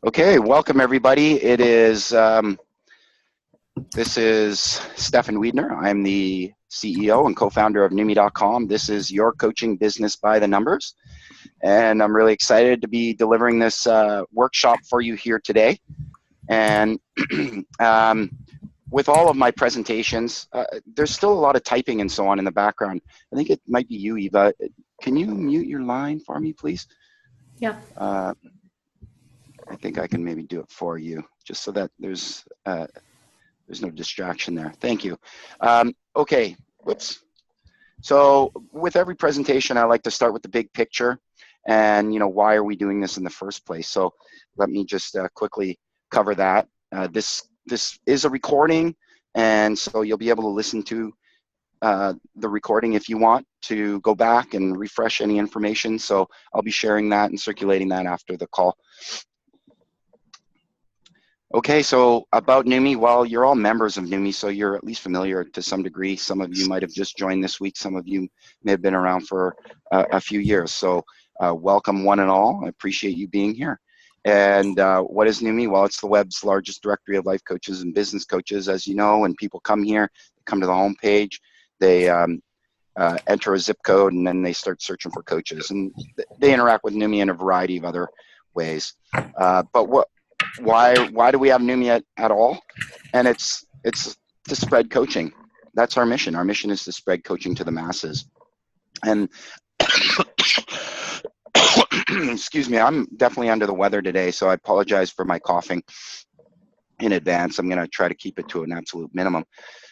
Okay, welcome everybody. This is Stefan Wiedner. I'm the CEO and co-founder of Noomii.com. This is your coaching business by the numbers. And I'm really excited to be delivering this workshop for you here today. And with all of my presentations, there's still a lot of typing and so on in the background. I think it might be you, Eva. Can you mute your line for me, please? Yeah. I think I can maybe do it for you, just so that there's no distraction there. Thank you. Okay, whoops. So with every presentation, I like to start with the big picture and, why are we doing this in the first place? So let me just quickly cover that. This is a recording, and so you'll be able to listen to the recording if you want to go back and refresh any information. So I'll be sharing that and circulating that after the call. Okay, so about Noomii, well, you're all members of Noomii, so you're at least familiar to some degree. Some of you might have just joined this week. Some of you may have been around for a few years. So welcome one and all. I appreciate you being here. And what is Noomii? Well, it's the web's largest directory of life coaches and business coaches. As you know, when people come here, they come to the homepage, they enter a zip code, and then they start searching for coaches. And they interact with Noomii in a variety of other ways. But why do we have Noomii at all? And it's to spread coaching. That's our mission. Our mission is to spread coaching to the masses. And excuse me, I'm definitely under the weather today, so I apologize for my coughing in advance. I'm going to try to keep it to an absolute minimum,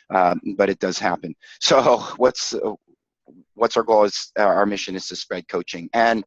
but it does happen. So what's our goal? Is our mission is to spread coaching, and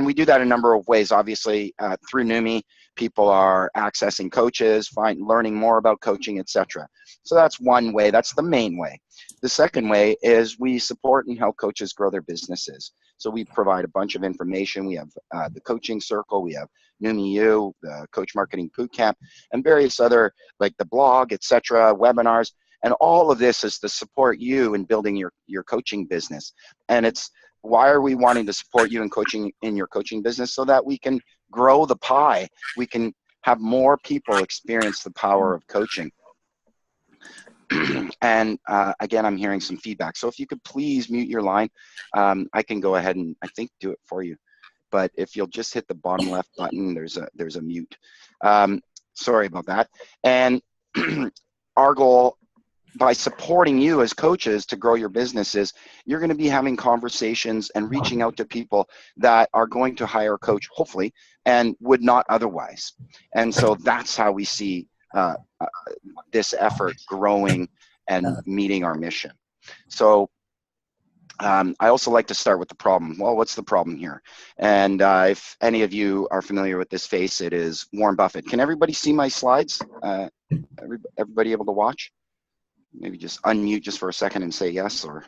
we do that a number of ways. Obviously, through Noomii, people are accessing coaches, learning more about coaching, etc. So that's one way. That's the main way. The second way is we support and help coaches grow their businesses. So we provide a bunch of information. We have the coaching circle, we have Noomii U, the coach marketing bootcamp, and various other, like the blog, etc., webinars. And all of this is to support you in building your coaching business. And it's why are we wanting to support you in your coaching business? So that we can grow the pie. We can have more people experience the power of coaching. And again, I'm hearing some feedback. So if you could please mute your line, I can go ahead and I think do it for you. But if you'll just hit the bottom left button, there's a mute. Sorry about that. And our goal, by supporting you as coaches to grow your businesses, you're going to be having conversations and reaching out to people that are going to hire a coach, hopefully, and would not otherwise. And so that's how we see this effort growing and meeting our mission. So I also like to start with the problem. Well, what's the problem here? And if any of you are familiar with this face, it is Warren Buffett. Can everybody see my slides? Everybody able to watch? Maybe just unmute just for a second and say yes, or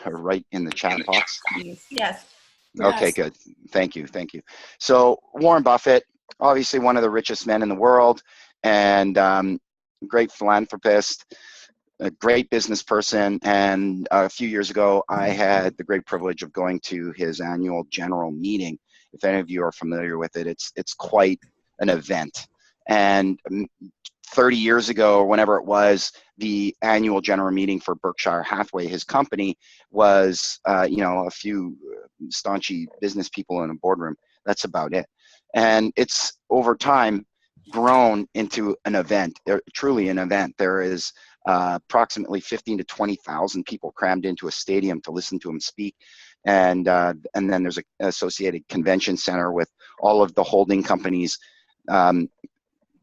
write in the chat box. Yes. Okay, good. Thank you. So Warren Buffett, obviously one of the richest men in the world, and great philanthropist, a great business person. And a few years ago, I had the great privilege of going to his annual general meeting. If any of you are familiar with it, it's quite an event. And 30 years ago, or whenever it was, the annual general meeting for Berkshire Hathaway, his company, was a few staunchy business people in a boardroom. That's about it. And it's over time grown into an event, truly an event. There is approximately 15 to 20,000 people crammed into a stadium to listen to him speak. And then there's an associated convention center with all of the holding companies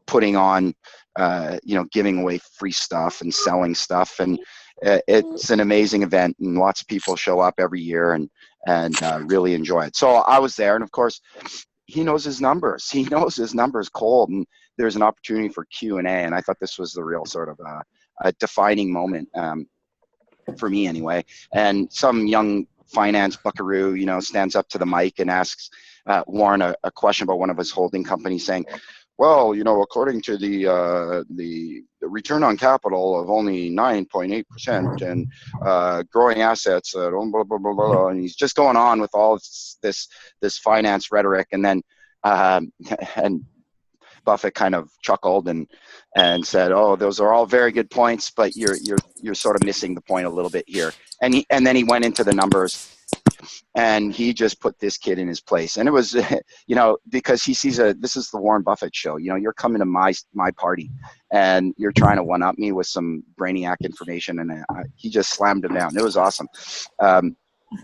putting on, giving away free stuff and selling stuff. And it's an amazing event, and lots of people show up every year and really enjoy it. So I was there, and of course, he knows his numbers. He knows his numbers cold, and there's an opportunity for Q&A, and I thought this was the real sort of a defining moment for me anyway. And some young finance buckaroo, stands up to the mic and asks Warren a question about one of his holding companies, saying, well, according to the return on capital of only 9.8% and growing assets, blah, blah, blah, blah, and he's just going on with all this finance rhetoric, and then and Buffett kind of chuckled and said, "Oh, those are all very good points, but you're sort of missing the point a little bit here." And then he went into the numbers, and he just put this kid in his place. And it was, you know, because he sees this is the Warren Buffett show. You know, you're coming to my party, and you're trying to one up me with some brainiac information, and he just slammed him down. It was awesome.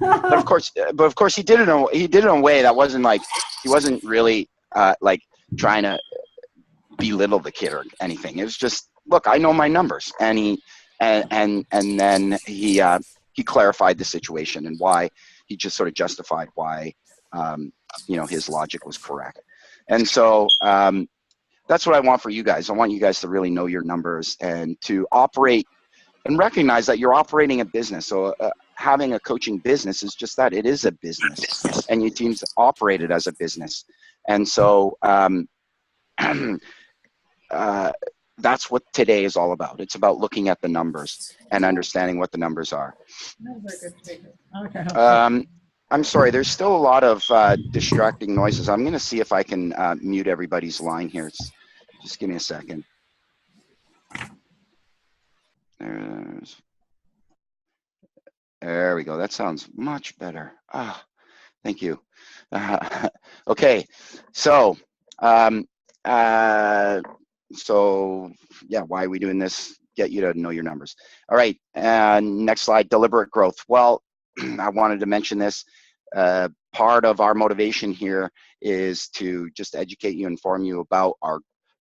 But of course, he did it in a way that wasn't like, he wasn't really like trying to belittle the kid or anything. It was just, look, I know my numbers, and then he clarified the situation and why he just sort of justified why you know, his logic was correct. And so that's what I want for you guys. I want you guys to really know your numbers and to operate and recognize that you're operating a business. So having a coaching business is just that. It is a business, and you teams operate it as a business. And so that's what today is all about. It's about looking at the numbers and understanding what the numbers are. I'm sorry, there's still a lot of distracting noises. I'm going to see if I can mute everybody's line here. Just give me a second. There we go. That sounds much better. Ah, thank you. Okay, so yeah, why are we doing this? Get you to know your numbers. All right, next slide, deliberate growth. Well, I wanted to mention this. Part of our motivation here is to just educate you, inform you about our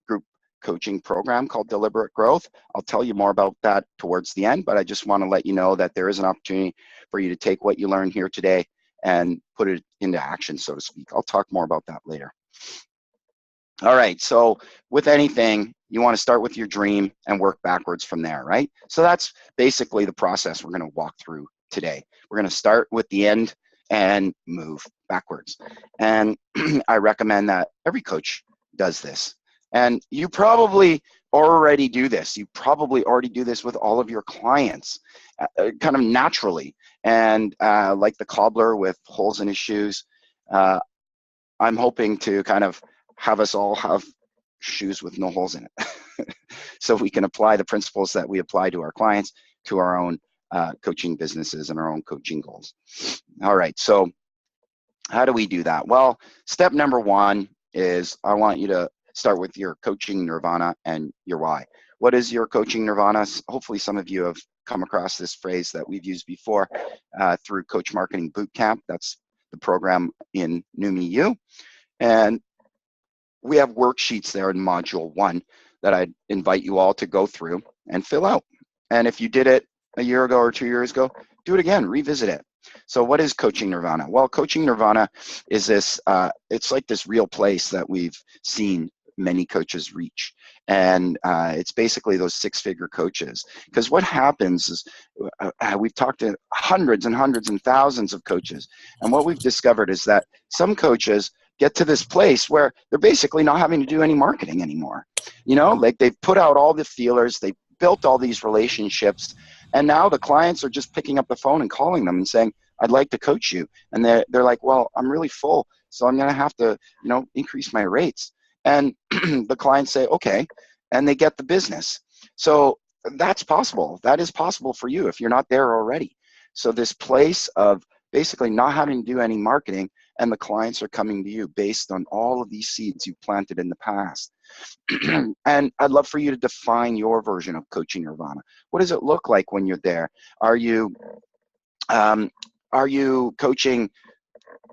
group coaching program called Deliberate Growth. I'll tell you more about that towards the end, but I just want to let you know that there is an opportunity for you to take what you learned here today and put it into action, so to speak. I'll talk more about that later. All right, so with anything, you want to start with your dream and work backwards from there, right? So that's basically the process we're going to walk through today. We're going to start with the end and move backwards. And I recommend that every coach does this. And you probably already do this. You probably already do this with all of your clients, kind of naturally. And like the cobbler with holes in his shoes, I'm hoping to kind of have us all have shoes with no holes in it. So we can apply the principles that we apply to our clients to our own coaching businesses and our own coaching goals. All right, so how do we do that? Well, step number one is I want you to start with your coaching nirvana and your why. What is your coaching nirvana? Hopefully some of you have come across this phrase that we've used before through Coach Marketing Bootcamp. That's the program in Noomii.com. And we have worksheets there in module 1 that I'd invite you all to go through and fill out. And if you did it a year ago or 2 years ago, do it again, revisit it. So what is coaching nirvana? Well, coaching nirvana is this, it's like this real place that we've seen many coaches reach. And it's basically those six-figure coaches. Because what happens is we've talked to hundreds and hundreds and thousands of coaches. And what we've discovered is that some coaches get to this place where they're basically not having to do any marketing anymore. You know, like they've put out all the feelers, they've built all these relationships, and now the clients are just picking up the phone and calling them and saying, I'd like to coach you. And they're like, well, I'm really full, so I'm gonna have to, you know, increase my rates. And the clients say, okay, and they get the business. So that's possible. That is possible for you if you're not there already. So this place of basically not having to do any marketing, and the clients are coming to you based on all of these seeds you planted in the past. And I'd love for you to define your version of coaching nirvana. What does it look like when you're there? Are you coaching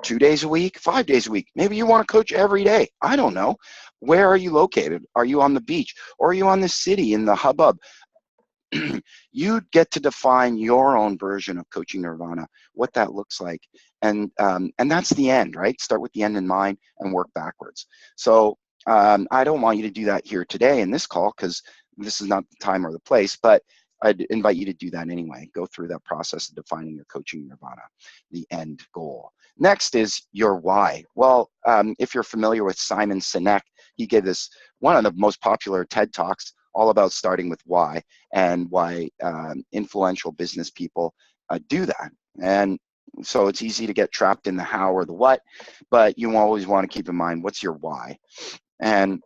2 days a week, 5 days a week? Maybe you want to coach every day. I don't know. Where are you located? Are you on the beach? Or are you on the city in the hubbub? You get to define your own version of coaching nirvana, what that looks like. And that's the end, right? Start with the end in mind and work backwards. So I don't want you to do that here today in this call, because this is not the time or the place, but I'd invite you to do that anyway. Go through that process of defining your coaching nirvana, the end goal. Next is your why. Well, if you're familiar with Simon Sinek, he gave this one of the most popular TED Talks all about starting with why, and why influential business people do that. And so it's easy to get trapped in the how or the what, but you always want to keep in mind, what's your why? And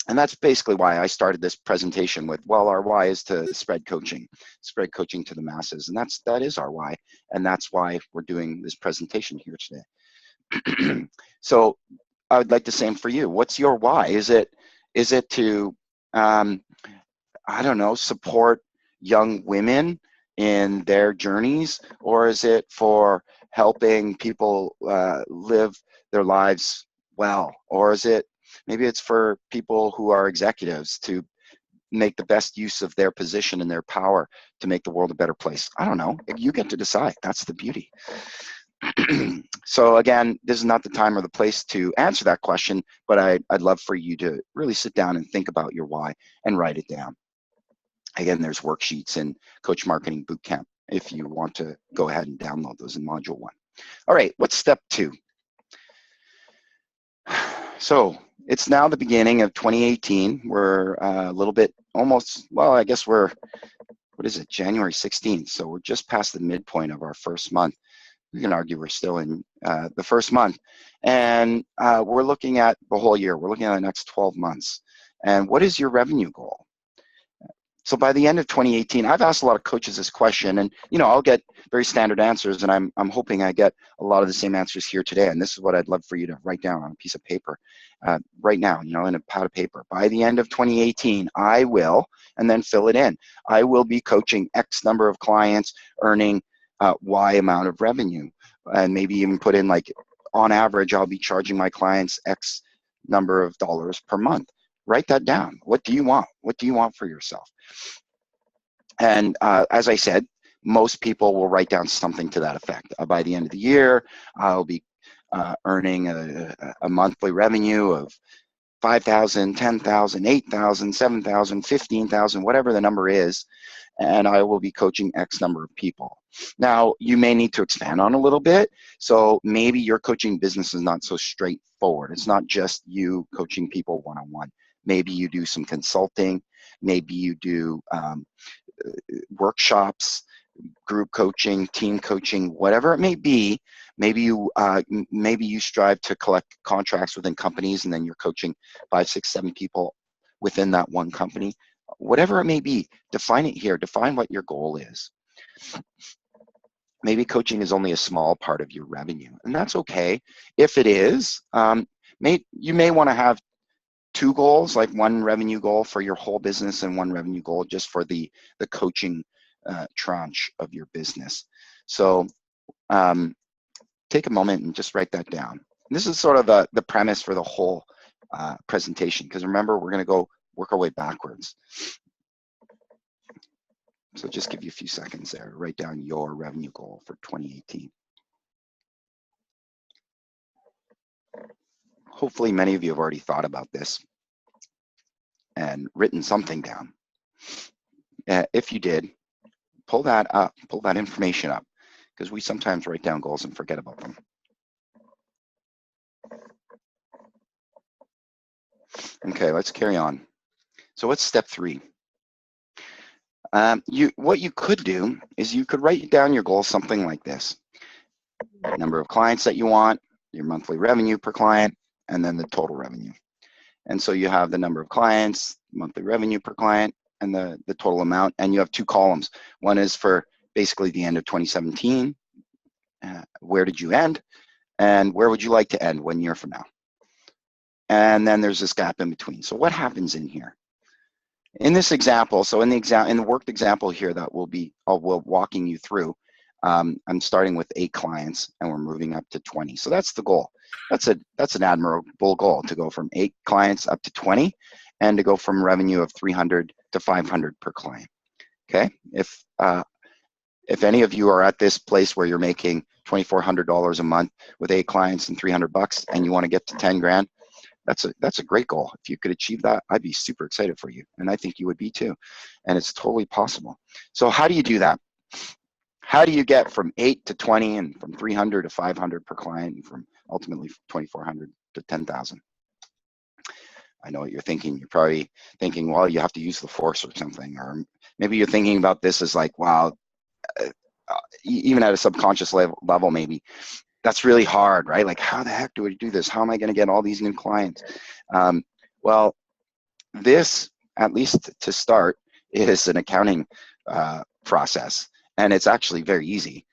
And that's basically why I started this presentation with, well, our why is to spread coaching to the masses. And that is our why. And that's why we're doing this presentation here today. So I would like the same for you. What's your why? Is it to, I don't know, support young women in their journeys, or is it for helping people live their lives well, or is it maybe it's for people who are executives to make the best use of their position and their power to make the world a better place? I don't know. You get to decide. That's the beauty. So again, this is not the time or the place to answer that question, but I'd love for you to really sit down and think about your why and write it down. Again, there's worksheets in Coach Marketing Bootcamp if you want to go ahead and download those in Module 1. All right, what's step 2? So it's now the beginning of 2018. We're a little bit almost, well, I guess we're, what is it, January 16th. So we're just past the midpoint of our first month. We can argue we're still in the first month. And we're looking at the whole year. We're looking at the next 12 months. And what is your revenue goal? So by the end of 2018, I've asked a lot of coaches this question, and I'll get very standard answers, and I'm hoping I get a lot of the same answers here today. And this is what I'd love for you to write down on a piece of paper right now, in a pad of paper. By the end of 2018, I will, and then fill it in. I will be coaching X number of clients, earning Y amount of revenue, and maybe even put in, like, on average, I'll be charging my clients X number of dollars per month. Write that down. What do you want? What do you want for yourself? And as I said, most people will write down something to that effect. By the end of the year, I'll be earning a monthly revenue of $5,000, $10,000, $8,000, $7,000, $15,000, whatever the number is, and I will be coaching X number of people. Now, you may need to expand on a little bit. So maybe your coaching business is not so straightforward. It's not just you coaching people one-on-one. Maybe you do some consulting. Maybe you do workshops, group coaching, team coaching, whatever it may be. Maybe you strive to collect contracts within companies, and then you're coaching 5, 6, 7 people within that one company. Whatever it may be, define it here. Define what your goal is. Maybe coaching is only a small part of your revenue, and that's okay. If it is, you may want to have 2 goals, like one revenue goal for your whole business and one revenue goal just for the coaching tranche of your business. So take a moment and just write that down. And this is sort of the premise for the whole presentation, because remember, we're going to go work our way backwards. So just give you a few seconds there to write down your revenue goal for 2018. Hopefully many of you have already thought about this and written something down. If you did, pull that up, pull that information up, because we sometimes write down goals and forget about them. Okay, let's carry on. So what's step 3? What you could do is you could write down your goal something like this: number of clients that you want, your monthly revenue per client, and then the total revenue. And so you have the number of clients, monthly revenue per client, and the total amount, and you have 2 columns. One is for basically the end of 2017. Where did you end? And where would you like to end 1 year from now? And then there's this gap in between. So what happens in here? In this example, so in the worked example here that we'll walking you through, I'm starting with 8 clients and we're moving up to 20. So that's the goal. That's an admirable goal, to go from 8 clients up to 20, and to go from revenue of 300 to 500 per client. Okay, if any of you are at this place where you're making $2,400 a month with 8 clients and $300, and you want to get to 10 grand, that's a great goal. If you could achieve that, I'd be super excited for you, and I think you would be too. And it's totally possible. So how do you do that? How do you get from 8 to 20, and from 300 to 500 per client, and from ultimately 2,400 to 10,000? I know what you're thinking. You're probably thinking, well, you have to use the force or something, or maybe you're thinking about this as like, wow, even at a subconscious level, maybe that's really hard, right? Like, how the heck do I do this? How am I going to get all these new clients? Well, this, at least to start, is an accounting process, and it's actually very easy.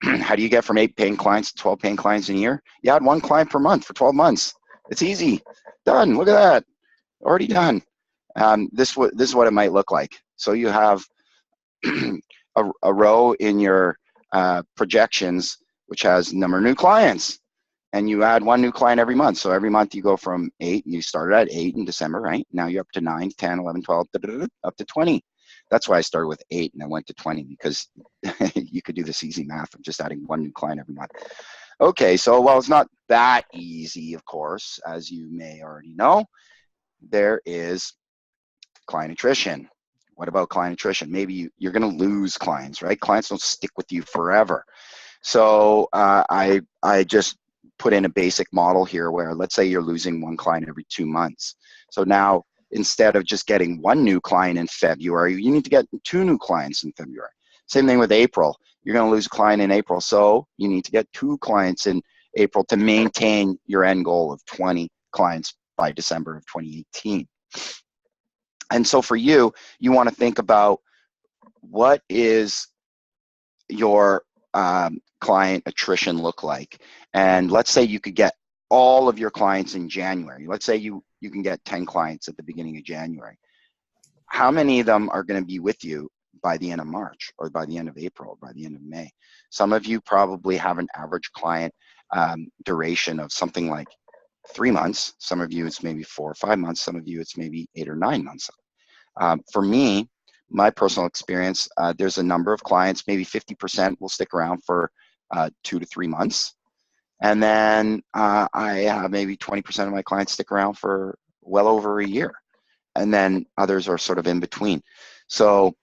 How do you get from 8 paying clients to 12 paying clients in a year? You add 1 client per month for 12 months. It's easy. Done. Look at that. Already done. This is what it might look like. So you have a row in your projections which has number of new clients, and you add 1 new client every month. So every month you go from 8, you started at 8 in December, right? Now you're up to 9, 10, 11, 12, up to 20. That's why I started with 8 and I went to 20, because you could do this easy math of just adding 1 new client every month. Okay, so while it's not that easy, of course, as you may already know, there is client attrition. What about client attrition? Maybe you're going to lose clients, right? Clients don't stick with you forever. So I just put in a basic model here where, let's say you're losing 1 client every 2 months. So now, instead of just getting 1 new client in February, you need to get 2 new clients in February. Same thing with April. You're going to lose a client in April, so you need to get 2 clients in April to maintain your end goal of 20 clients by December of 2018. And so for you, you want to think about, what is your client attrition look like? And let's say you could get all of your clients in January. Let's say you can get 10 clients at the beginning of January. How many of them are going to be with you by the end of March, or by the end of April, or by the end of May? Some of you probably have an average client duration of something like 3 months. Some of you it's maybe 4 or 5 months. Some of you it's maybe 8 or 9 months. For me, my personal experience, there's a number of clients, maybe 50% will stick around for 2 to 3 months. And then I have maybe 20% of my clients stick around for well over a year. And then others are sort of in between. So,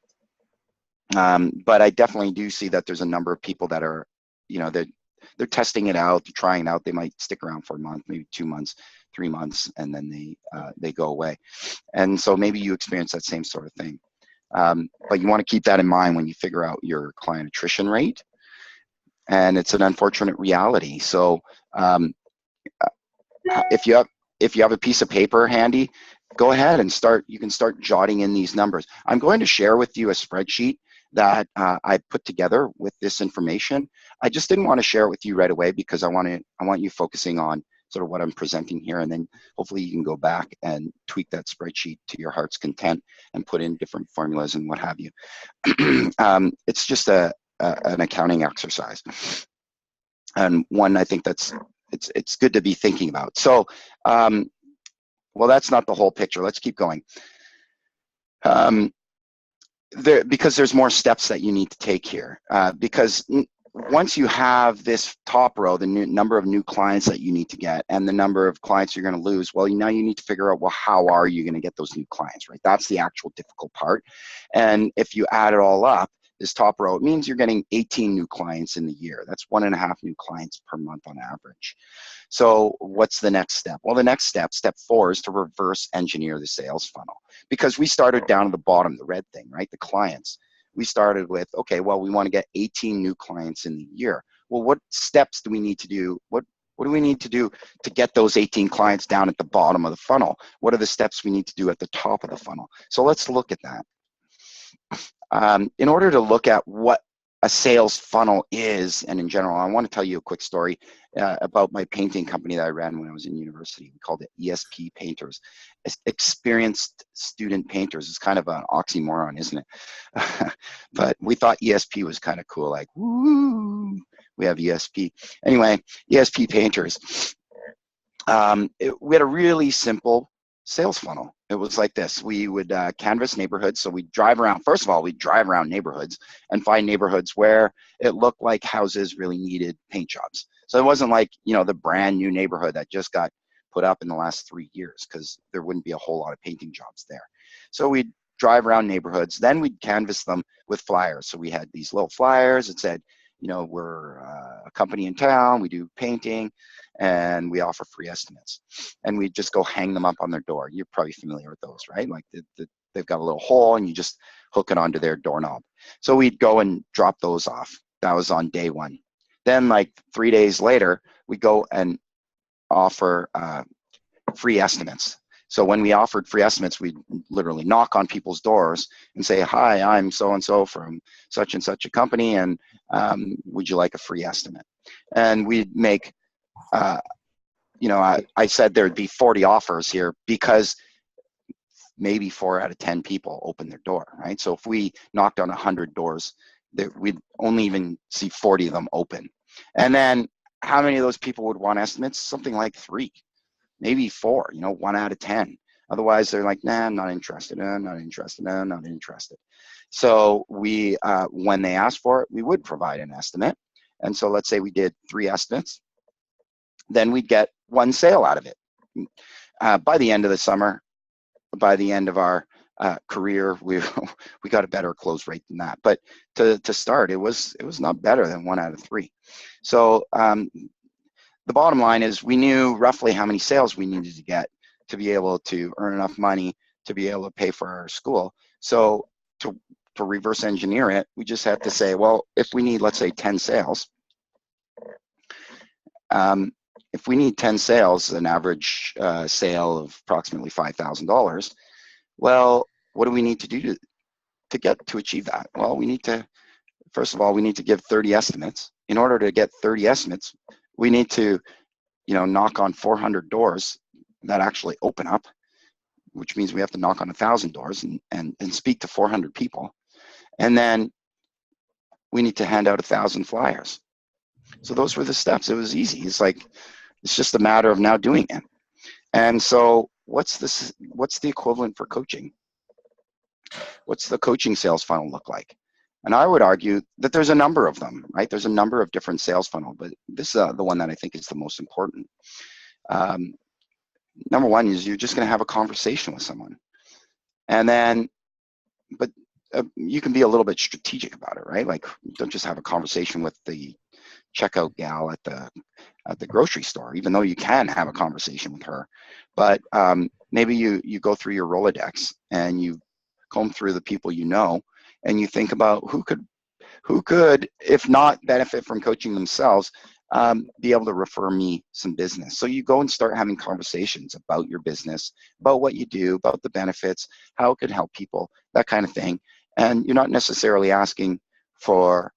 but I definitely do see that there's a number of people that are, they're testing it out, they're trying it out. They might stick around for a month, maybe 2 months, 3 months, and then they go away. And so maybe you experience that same sort of thing. But you want to keep that in mind when you figure out your client attrition rate. And it's an unfortunate reality. So if you have a piece of paper handy, go ahead and you can start jotting in these numbers. I'm going to share with you a spreadsheet that I put together with this information. I just didn't want to share it with you right away, because I want you focusing on sort of what I'm presenting here, and then hopefully you can go back and tweak that spreadsheet to your heart's content and put in different formulas and what have you. It's just an accounting exercise, and one I think it's good to be thinking about. So, well, that's not the whole picture. Let's keep going. Because there's more steps that you need to take here. Because once you have this top row, the number of new clients that you need to get and the number of clients you're going to lose, well, now you need to figure out, well, how are you going to get those new clients, right? That's the actual difficult part. And if you add it all up, this top row, it means you're getting 18 new clients in the year. That's 1.5 new clients per month on average. So what's the next step? Well, the next step 4, is to reverse engineer the sales funnel, because we started down at the bottom, the red thing, right? The clients. We started with, okay, well, we want to get 18 new clients in the year. Well, what steps do we need to do? What do we need to do to get those 18 clients down at the bottom of the funnel? What are the steps we need to do at the top of the funnel? So let's look at that. In order to look at what a sales funnel is, and in general, I want to tell you a quick story about my painting company that I ran when I was in university. We called it ESP Painters, Experienced Student Painters. It's kind of an oxymoron, isn't it? But we thought ESP was kind of cool, like, woo, we have ESP. Anyway, ESP Painters. We had a really simple sales funnel. It was like this. We would canvas neighborhoods. So we'd drive around. First of all, we'd drive around neighborhoods and find neighborhoods where it looked like houses really needed paint jobs. So it wasn't like, the brand new neighborhood that just got put up in the last 3 years, because there wouldn't be a whole lot of painting jobs there. So we'd drive around neighborhoods. Then we'd canvas them with flyers. So we had these little flyers that said, we're a company in town, we do painting, and we offer free estimates. And we just go hang them up on their door. You're probably familiar with those, right? Like they've got a little hole and you just hook it onto their doorknob. So we'd go and drop those off. That was on day 1. Then like 3 days later, we go and offer free estimates. So when we offered free estimates, we'd literally knock on people's doors and say, hi, I'm so-and-so from such and such a company, and would you like a free estimate? And we'd make, I said there'd be 40 offers here because maybe 4 out of 10 people open their door, right? So if we knocked on 100 doors, we'd only even see 40 of them open. And then how many of those people would want estimates? Something like 3, maybe 4, 1 out of 10. Otherwise, they're like, nah, I'm not interested. I'm not interested. I'm not interested. So we, when they asked for it, we would provide an estimate. And so let's say we did 3 estimates, then we'd get 1 sale out of it. By the end of the summer, by the end of our career, we got a better close rate than that. But to start, it was not better than 1 out of 3. So the bottom line is we knew roughly how many sales we needed to get to be able to earn enough money to be able to pay for our school. So to reverse engineer it, we just had to say, well, if we need, let's say, 10 sales, if we need 10 sales, an average sale of approximately $5,000, well, what do we need to do to achieve that? Well, we need to, first of all, we need to give 30 estimates. In order to get 30 estimates, we need to, knock on 400 doors that actually open up, which means we have to knock on 1,000 doors and speak to 400 people. And then we need to hand out 1,000 flyers. So those were the steps. It was easy. It's just a matter of now doing it. And so what's the equivalent for coaching? What's the coaching sales funnel look like? And I would argue that there's a number of them, right? There's a number of different sales funnel, but this is the one that I think is the most important. Number one is you're just going to have a conversation with someone. And then, but you can be a little bit strategic about it, right? Like, don't just have a conversation with the checkout gal at the grocery store, even though you can have a conversation with her. But maybe you go through your Rolodex and you comb through the people you know, and you think about who could, if not benefit from coaching themselves, be able to refer me some business. So you go and start having conversations about your business, about what you do, about the benefits, how it could help people, that kind of thing. And you're not necessarily asking for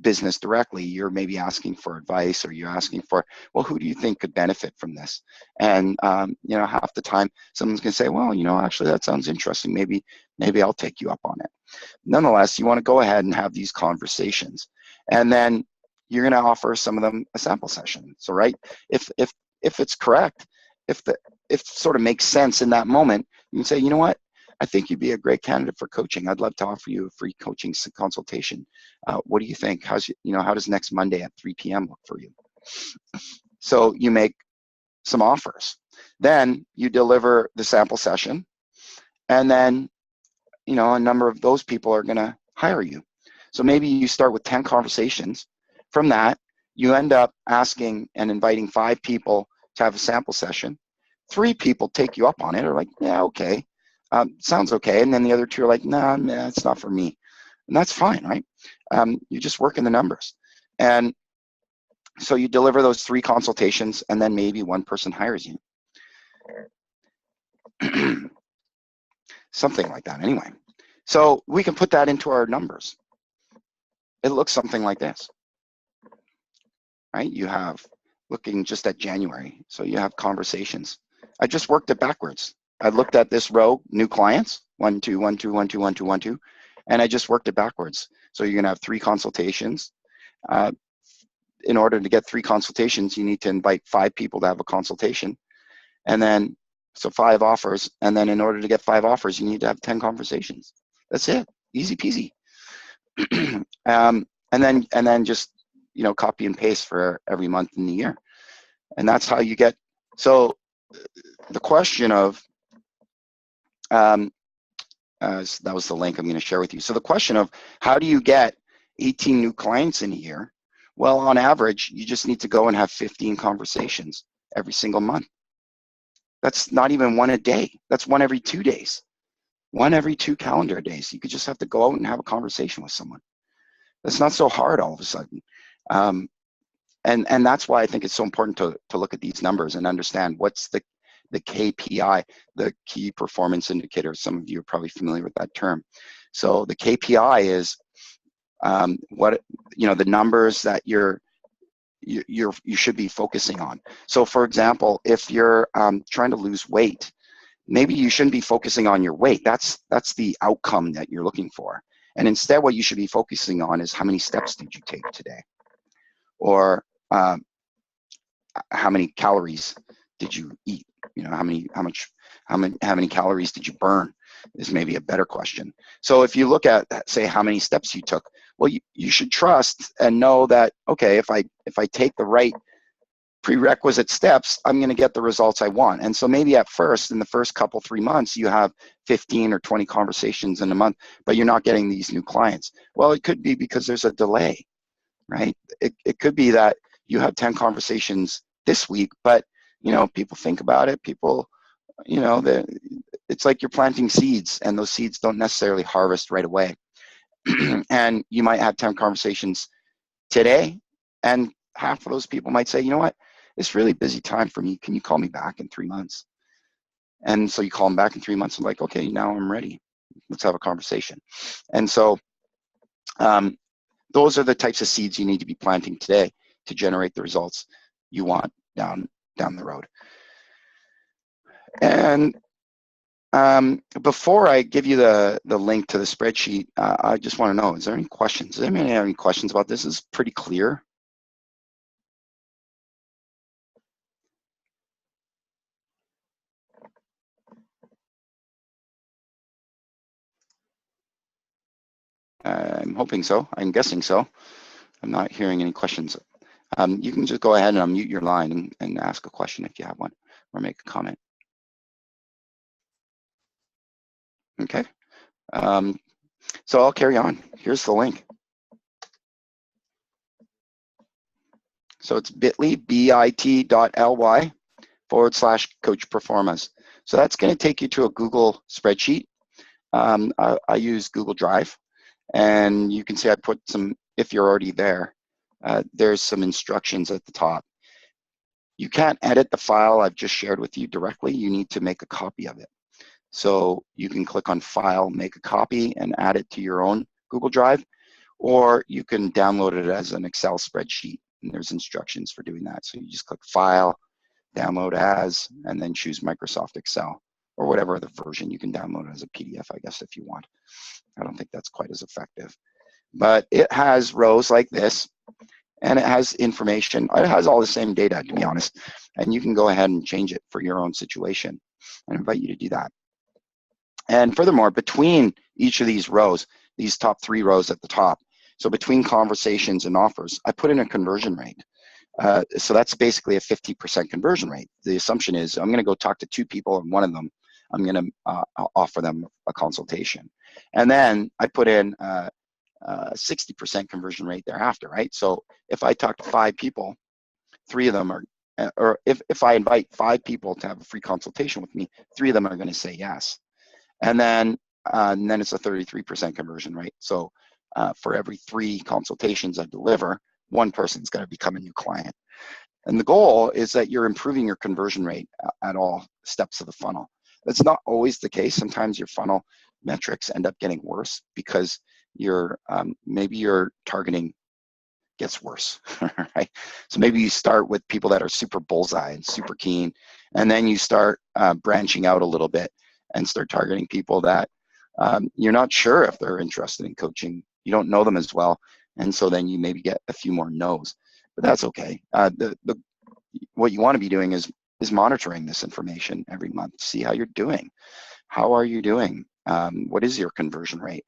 business directly. You're maybe asking for advice, or you're asking for, well, who do you think could benefit from this? And half the time someone's going to say, well, actually that sounds interesting. Maybe I'll take you up on it. Nonetheless, you want to go ahead and have these conversations, and then you're going to offer some of them a sample session. So, right, if it's correct, if it sort of makes sense in that moment, you can say, you know what, I think you'd be a great candidate for coaching. I'd love to offer you a free coaching consultation. What do you think? How does next Monday at 3 p.m. look for you? So you make some offers. Then you deliver the sample session, and then a number of those people are going to hire you. So maybe you start with 10 conversations. From that, you end up asking and inviting 5 people to have a sample session. 3 people take you up on it, or like, yeah, okay. Sounds okay. And then the other 2 are like, nah, it's not for me. And that's fine, right? You're just working the numbers. And so you deliver those 3 consultations, and then maybe 1 person hires you. Something like that anyway. So we can put that into our numbers. It looks something like this, right? You have, looking just at January, so you have conversations. I just worked it backwards. I looked at this row, new clients, 1, 2, 1, 2, 1, 2, 1, 2, 1, 2, and I just worked it backwards. So you're gonna have 3 consultations. In order to get 3 consultations, you need to invite 5 people to have a consultation. And then, so 5 offers. And then in order to get 5 offers, you need to have 10 conversations. That's it, easy peasy. And then just, copy and paste for every month in the year. And that's how you get, so the question of, that was the link I'm going to share with you. So the question of how do you get 18 new clients in a year? Well, on average, you just need to go and have 15 conversations every single month. That's not even 1 a day. That's 1 every 2 days, 1 every 2 calendar days. You could just have to go out and have a conversation with someone. That's not so hard all of a sudden. And that's why I think it's so important to look at these numbers and understand what's the the KPI, the key performance indicator. Some of you are probably familiar with that term. So the KPI is what, the numbers that you should be focusing on. So for example, if you're trying to lose weight, maybe you shouldn't be focusing on your weight. That's the outcome that you're looking for. And instead, what you should be focusing on is how many steps did you take today, or how many calories did you eat? How many calories did you burn is maybe a better question. So if you look at, say, how many steps you took, well, you should trust and know that, okay, if I take the right prerequisite steps, I'm going to get the results I want. And so maybe at first, in the first 3 months, you have 15 or 20 conversations in a month, but you're not getting these new clients. Well, it could be because there's a delay, right? It could be that you have 10 conversations this week, but people think about it. People, it's like you're planting seeds, and those seeds don't necessarily harvest right away. And you might have 10 conversations today, and half of those people might say, you know what, it's really busy time for me. Can you call me back in 3 months? And so you call them back in 3 months and like, okay, now I'm ready. Let's have a conversation. And so those are the types of seeds you need to be planting today to generate the results you want down the road. And before I give you the link to the spreadsheet, I just want to know, is there any questions? Does anybody have any questions about this? Is pretty clear? I'm hoping so. I'm guessing so. I'm not hearing any questions. You can just go ahead and unmute your line and ask a question if you have one, or make a comment. Okay. So I'll carry on. Here's the link. So it's bit.ly/Coach Performas. So that's going to take you to a Google spreadsheet. I use Google Drive, and you can see I put some, if you're already there, there's some instructions at the top. You can't edit the file I've just shared with you directly. You need to make a copy of it. So you can click on File, make a copy, and add it to your own Google Drive, or you can download it as an Excel spreadsheet, and there's instructions for doing that. So you just click File, Download As, and then choose Microsoft Excel, or whatever other version. You can download it as a PDF, I guess, if you want. I don't think that's quite as effective. But it has rows like this, and it has information. It has all the same data, to be honest, and you can go ahead and change it for your own situation. I invite you to do that. And furthermore, between each of these rows, these top 3 rows at the top, so between conversations and offers, I put in a conversion rate. So that's basically a 50% conversion rate. The assumption is I'm going to go talk to 2 people, and one of them, I'm going to offer them a consultation. And then I put in 60% conversion rate thereafter, right? So if I talk to 5 people, 3 of them are, or if I invite 5 people to have a free consultation with me, 3 of them are going to say yes. And then it's a 33% conversion rate. So for every 3 consultations I deliver, 1 person's going to become a new client. And the goal is that you're improving your conversion rate at all steps of the funnel. That's not always the case. Sometimes your funnel metrics end up getting worse because maybe your targeting gets worse, right? So maybe you start with people that are super bullseye and super keen, and then you start branching out a little bit and start targeting people that you're not sure if they're interested in coaching. You don't know them as well, and so then you maybe get a few more no's, but that's okay. What you want to be doing is monitoring this information every month. See how you're doing. How are you doing? What is your conversion rate?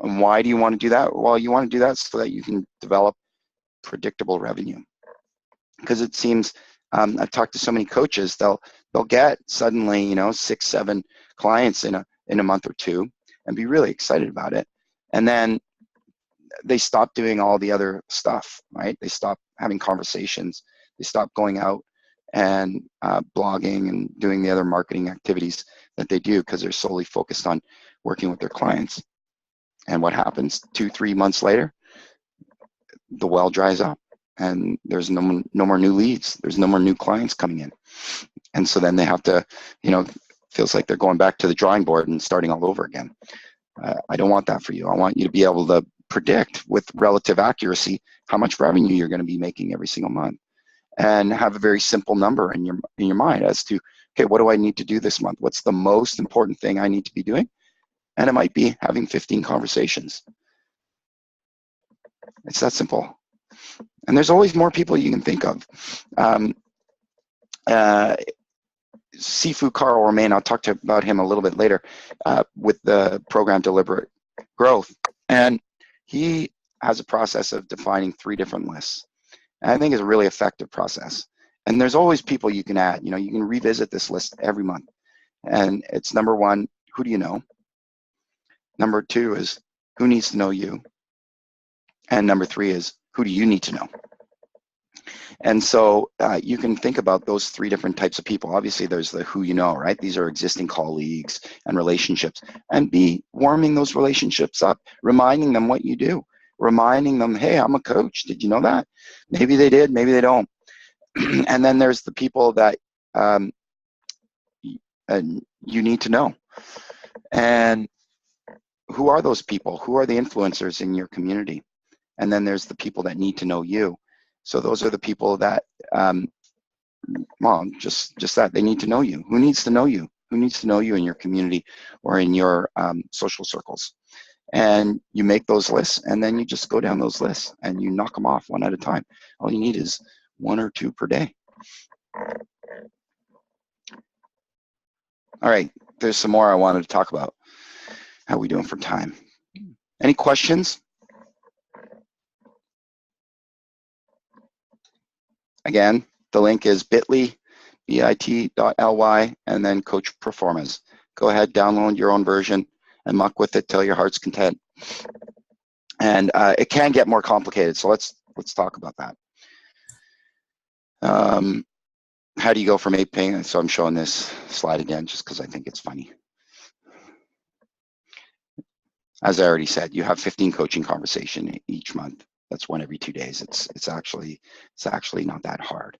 And why do you want to do that? Well, you want to do that so that you can develop predictable revenue. Because it seems, I've talked to so many coaches, they'll get suddenly 6, 7 clients in a month or 2 and be really excited about it, and then they stop doing all the other stuff, right? They stop having conversations, they stop going out and blogging and doing the other marketing activities that they do because they're solely focused on working with their clients. And what happens 2, 3 months later? The well dries up. and there's no more new leads. There's no more new clients coming in. And so then they have to, feels like they're going back to the drawing board and starting all over again. I don't want that for you. I want you to be able to predict with relative accuracy how much revenue you're going to be making every single month, and have a very simple number in your mind as to, okay, what do I need to do this month? What's the most important thing I need to be doing? And it might be having 15 conversations. It's that simple. And there's always more people you can think of. Sifu Carl Romain, I'll talk about him a little bit later, with the program Deliberate Growth. And he has a process of defining 3 different lists. And I think it's a really effective process. And there's always people you can add. You can revisit this list every month. And it's number 1, who do you know? Number 2 is, who needs to know you? And number 3 is, who do you need to know? And so you can think about those 3 different types of people. Obviously, there's the who you know, right? These are existing colleagues and relationships. And be warming those relationships up, reminding them what you do, reminding them, hey, I'm a coach. Did you know that? Maybe they did, maybe they don't. And then there's the people that you need to know. And who are those people? Who are the influencers in your community? And then there's the people that need to know you. So those are the people that, just that, they need to know you. Who needs to know you? Who needs to know you in your community or in your social circles? And you make those lists, and then you just go down those lists and you knock them off one at a time. All you need is 1 or 2 per day. All right, there's some more I wanted to talk about. How are we doing for time? Any questions? Again, the link is bit.ly, and then Coach Performance. Go ahead, download your own version and muck with it till your heart's content. And it can get more complicated, so let's talk about that. How do you go from 8 paying? So I'm showing this slide again just because I think it's funny. As I already said, you have 15 coaching conversations each month. That's 1 every 2 days. It's actually not that hard.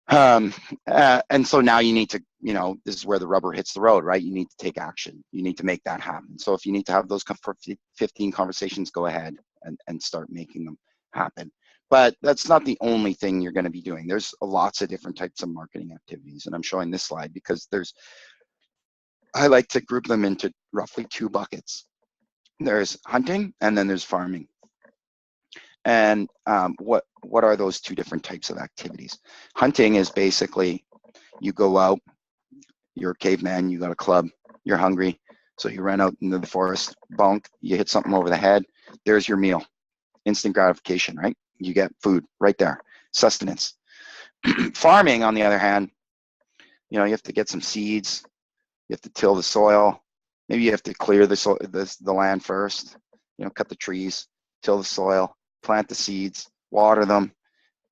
And so now you need to, this is where the rubber hits the road, right? You need to take action. You need to make that happen. So if you need to have those 15 conversations, go ahead and start making them happen. But that's not the only thing you're going to be doing. There's lots of different types of marketing activities. And I'm showing this slide because I like to group them into roughly 2 buckets. There's hunting and then there's farming. And what are those 2 different types of activities? Hunting is basically you go out, you're a caveman, you got a club, you're hungry, so you run out into the forest, bonk, you hit something over the head, there's your meal. Instant gratification, right? You get food right there, sustenance. Farming, on the other hand, you have to get some seeds, you have to till the soil, maybe you have to clear the land first, cut the trees, till the soil, plant the seeds, water them,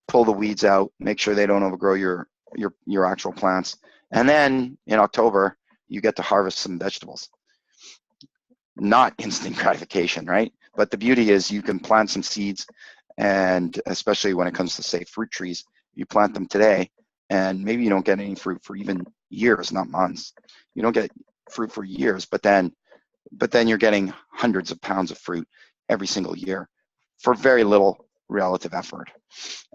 pull the weeds out, make sure they don't overgrow your actual plants. And then in October, you get to harvest some vegetables. Not instant gratification, right? But the beauty is you can plant some seeds, and especially when it comes to, say, fruit trees, you plant them today, and maybe you don't get any fruit for even years, not months. You don't get fruit for years, but then you're getting hundreds of pounds of fruit every single year for very little relative effort.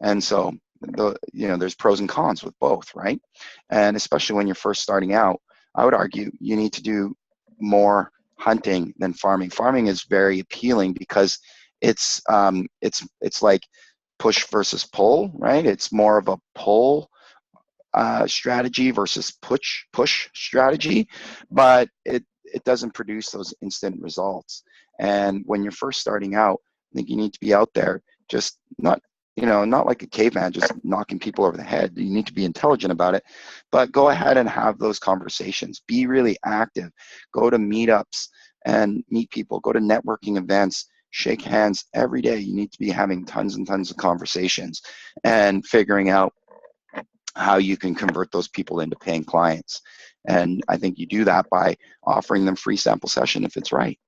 And so there's pros and cons with both, right? And especially when you're first starting out, I would argue you need to do more hunting than farming. Farming is very appealing because it's like push versus pull, right? It's more of a pull strategy versus push strategy, but it doesn't produce those instant results. And when you're first starting out, I think you need to be out there, just not like a caveman, just knocking people over the head. You need to be intelligent about it, but go ahead and have those conversations. Be really active. Go to meetups and meet people. Go to networking events. Shake hands every day. You need to be having tons and tons of conversations and figuring out how you can convert those people into paying clients. And I think you do that by offering them free sample session if it's right.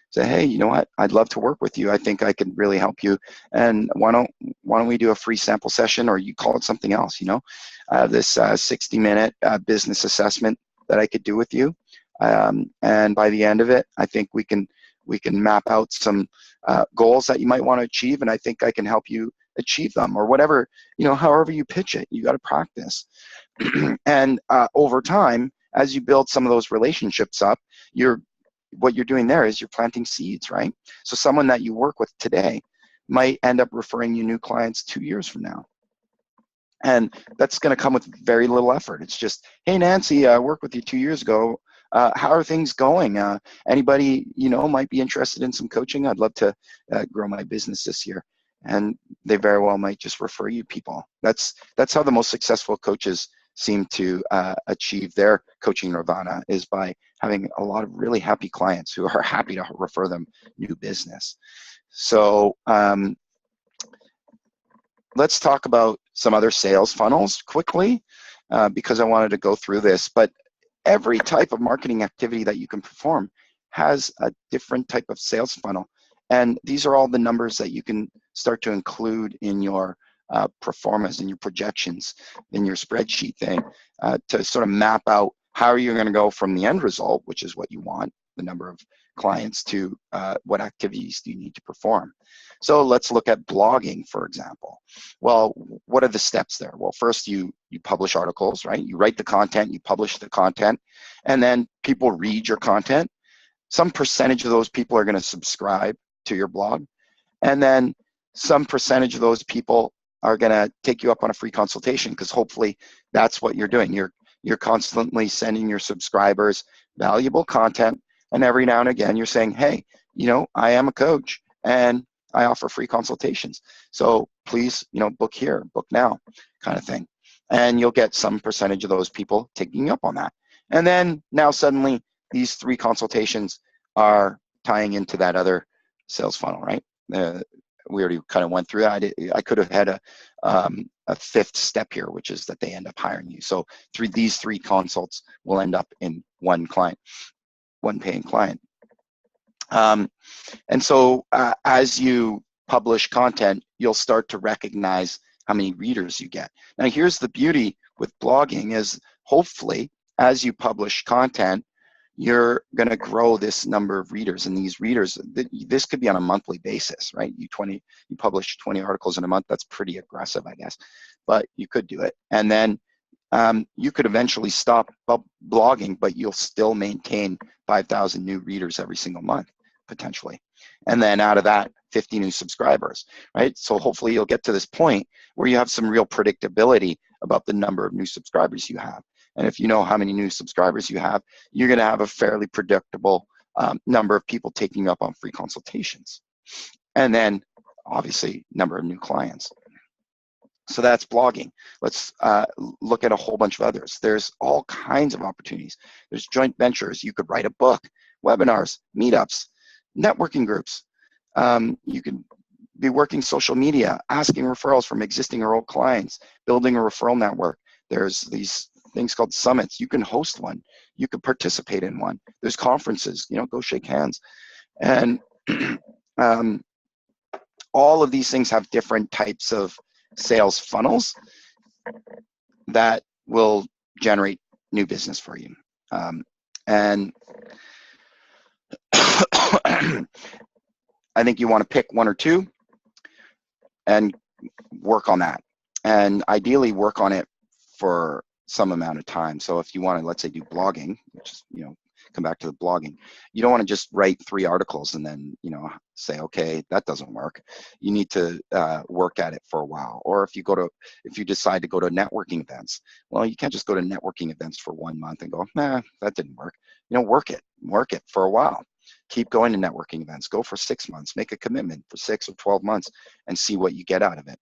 say, hey, you know what? I'd love to work with you. I think I could really help you. And why don't we do a free sample session, or you call it something else? You know, I have this 60-minute business assessment that I could do with you. And by the end of it, I think we can map out some goals that you might want to achieve, and I think I can help you achieve them, or whatever, you know, however you pitch it. You got to practice. And over time, as you build some of those relationships up, what you're doing there is you're planting seeds, right? So someone that you work with today might end up referring you new clients 2 years from now. And that's going to come with very little effort. It's just, hey, Nancy, I worked with you 2 years ago. How are things going? Anybody, you know, might be interested in some coaching? I'd love to grow my business this year. And they very well might just refer you people. That's how the most successful coaches seem to achieve their coaching nirvana, is by having a lot of really happy clients who are happy to refer them new business. So let's talk about some other sales funnels quickly, because I wanted to go through this. But every type of marketing activity that you can perform has a different type of sales funnel. And these are all the numbers that you can start to include in your performance, in your projections, in your spreadsheet thing, to sort of map out how are you going to go from the end result, which is what you want, the number of clients, to what activities do you need to perform. So let's look at blogging, for example. Well, what are the steps there? Well, first you publish articles, right? You write the content, you publish the content, and then people read your content. Some percentage of those people are going to subscribe to your blog, and then some percentage of those people are going to take you up on a free consultation, because hopefully that's what you're doing. You're constantly sending your subscribers valuable content, and every now and again you're saying, hey, you know, I am a coach and I offer free consultations, so please, you know, book here, book now, kind of thing. And you'll get some percentage of those people taking you up on that. And then now suddenly these 3 consultations are tying into that other sales funnel, right? We already kind of went through that. I could have had a 5th step here, which is that they end up hiring you. So through these 3 consults will end up in one paying client. And so as you publish content, you'll start to recognize how many readers you get. Now, here's the beauty with blogging, is hopefully as you publish content, you're going to grow this number of readers. And these readers, this could be on a monthly basis, right? You publish 20 articles in a month. That's pretty aggressive, I guess, but you could do it. And then you could eventually stop blogging, but you'll still maintain 5,000 new readers every single month, potentially. And then out of that, 50 new subscribers, right? So hopefully you'll get to this point where you have some real predictability about the number of new subscribers you have. And if you know how many new subscribers you have, you're going to have a fairly predictable number of people taking you up on free consultations. And then obviously number of new clients. So that's blogging. Let's look at a whole bunch of others. There's all kinds of opportunities. There's joint ventures. You could write a book, webinars, meetups, networking groups. You could be working social media, asking referrals from existing or old clients, building a referral network. There's these things called summits. You can host one. You could participate in one. There's conferences, you know, go shake hands. And all of these things have different types of sales funnels that will generate new business for you. And I think you want to pick 1 or 2 and work on that. And ideally work on it for some amount of time. So if you want to, let's say, do blogging, which is, you know, come back to the blogging, you don't want to just write 3 articles and then, you know, say, okay, that doesn't work. You need to work at it for a while. Or if you decide to go to networking events, well, you can't just go to networking events for 1 month and go, nah, that didn't work. You know, work it for a while. Keep going to networking events. Go for 6 months. Make a commitment for 6 or 12 months and see what you get out of it.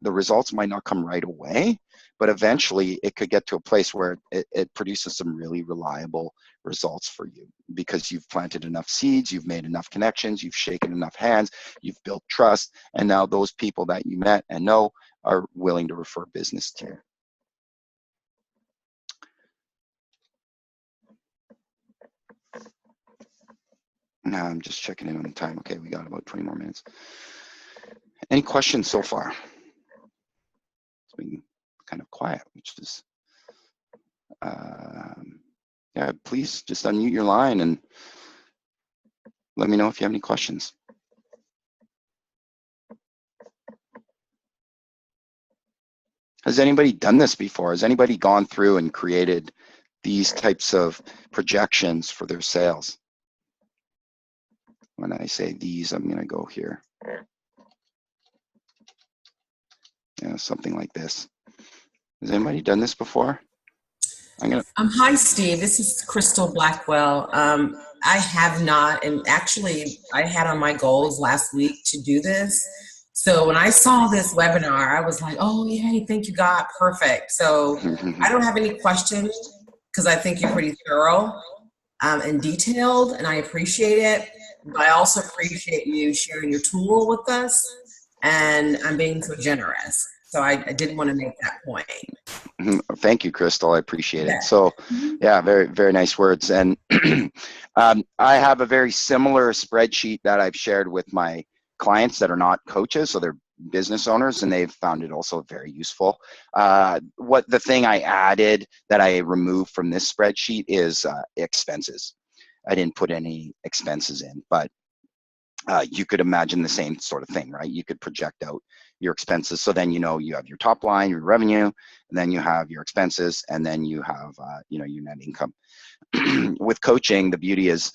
The results might not come right away, but eventually it could get to a place where it produces some really reliable results for you, because you've planted enough seeds, you've made enough connections, you've shaken enough hands, you've built trust, and now those people that you met and know are willing to refer business to you. Now I'm just checking in on the time. Okay, we got about 20 more minutes. Any questions so far? It's been kind of quiet, which is, yeah, please just unmute your line and let me know if you have any questions. Has anybody done this before? Has anybody gone through and created these types of projections for their sales? When I say these, I'm going to go here. Yeah, something like this. Has anybody done this before? Hi, Steve. This is Crystal Blackwell. I have not, and actually, I had on my goals last week to do this. So when I saw this webinar, I was like, "Oh, yay! Thank you, God, perfect." So I don't have any questions because I think you're pretty thorough and detailed, and I appreciate it. But I also appreciate you sharing your tool with us, and I'm being so generous. So I did want to make that point. Thank you, Crystal. I appreciate it. So, yeah, very, very nice words. And I have a very similar spreadsheet that I've shared with my clients that are not coaches, so they're business owners, and they've found it also very useful. What the thing I added that I removed from this spreadsheet is expenses. I didn't put any expenses in, but you could imagine the same sort of thing, right? You could project out your expenses. So then, you know, you have your top line, your revenue, and then you have your expenses, and then you have, you know, your net income. With coaching, the beauty is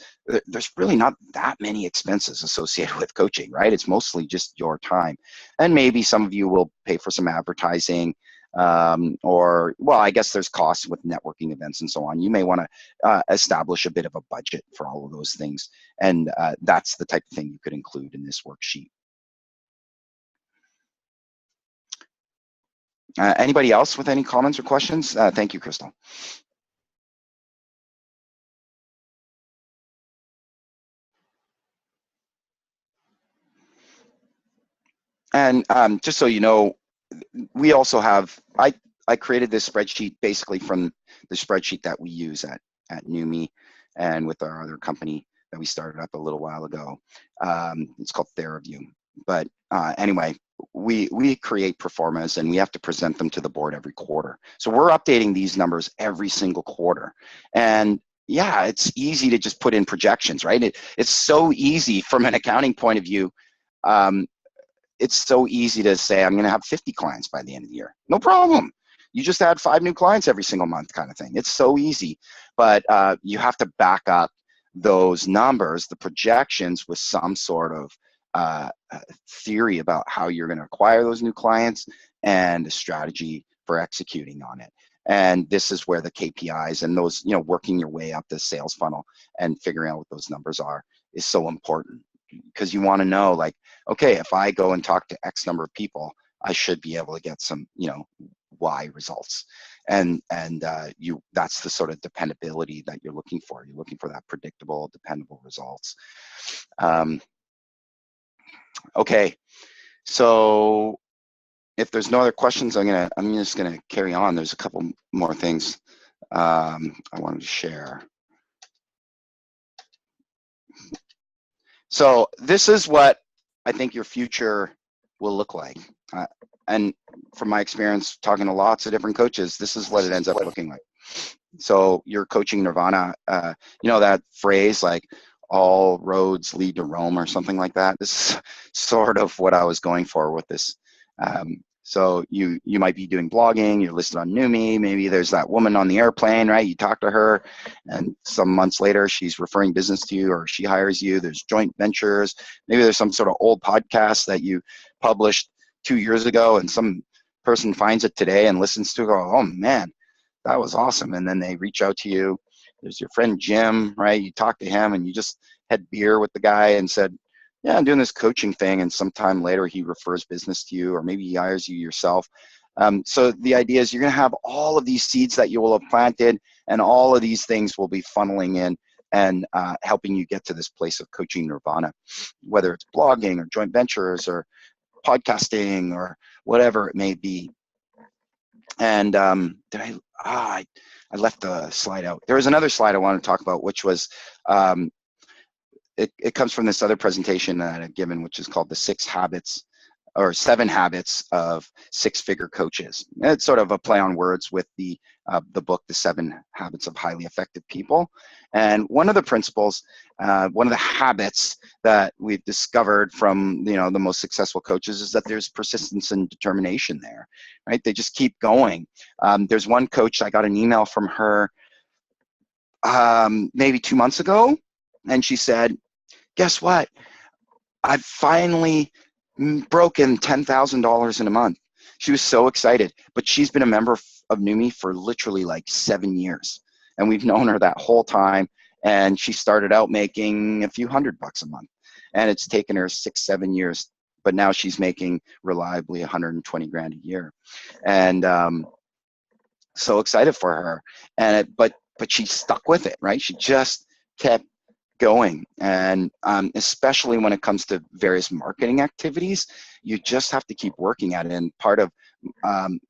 there's really not that many expenses associated with coaching, right? It's mostly just your time. And maybe some of you will pay for some advertising, or, well, I guess there's costs with networking events and so on. You may want to establish a bit of a budget for all of those things. And that's the type of thing you could include in this worksheet. Anybody else with any comments or questions? Thank you, Crystal. And just so you know, we also have, I created this spreadsheet basically from the spreadsheet that we use at Noomii and with our other company that we started up a little while ago. It's called TheraView. But anyway, we create performas and we have to present them to the board every quarter. So we're updating these numbers every single quarter. And yeah, it's easy to just put in projections, right? It's so easy from an accounting point of view. It's so easy to say, I'm going to have 50 clients by the end of the year. No problem. You just add 5 new clients every single month kind of thing. It's so easy. But you have to back up those numbers, the projections, with some sort of theory about how you're going to acquire those new clients and a strategy for executing on it. And this is where the KPIs and those, you know, working your way up the sales funnel and figuring out what those numbers are is so important, because you want to know, like, okay, if I go and talk to X number of people, I should be able to get some, you know, Y results. And that's the sort of dependability that you're looking for. You're looking for that predictable, dependable results. Okay, so if there's no other questions, I'm just gonna carry on. There's a couple more things I wanted to share. So this is what I think your future will look like. And from my experience talking to lots of different coaches, this is what it ends up looking like. So you're coaching nirvana, you know that phrase, like, all roads lead to Rome or something like that. This is sort of what I was going for with this. So you might be doing blogging, you're listed on Noomii, maybe there's that woman on the airplane, right? You talk to her and some months later she's referring business to you or she hires you. There's joint ventures. Maybe there's some sort of old podcast that you published 2 years ago and some person finds it today and listens to it, go, oh man, that was awesome. And then they reach out to you. There's your friend Jim, right? You talk to him and you just had beer with the guy and said, yeah, I'm doing this coaching thing. And sometime later he refers business to you, or maybe he hires you yourself. So the idea is you're going to have all of these seeds that you will have planted, and all of these things will be funneling in and helping you get to this place of coaching nirvana, whether it's blogging or joint ventures or podcasting or whatever it may be. And I left the slide out. There was another slide I wanted to talk about, which was it comes from this other presentation that I've given, which is called the 7 habits of six-figure coaches. It's sort of a play on words with the book, The 7 Habits of Highly Effective People. And one of the principles, one of the habits that we've discovered from, the most successful coaches is that there's persistence and determination there, right? They just keep going. There's one coach, I got an email from her maybe 2 months ago, and she said, guess what? I've finally broken $10,000 in a month. She was so excited, but she's been a member of Noomii for literally like 7 years, and we've known her that whole time. And she started out making a few $100 a month, and it's taken her 6-7 years, but now she's making reliably 120 grand a year, and so excited for her. And but she stuck with it, right? She just kept going. And especially when it comes to various marketing activities, you just have to keep working at it. And part of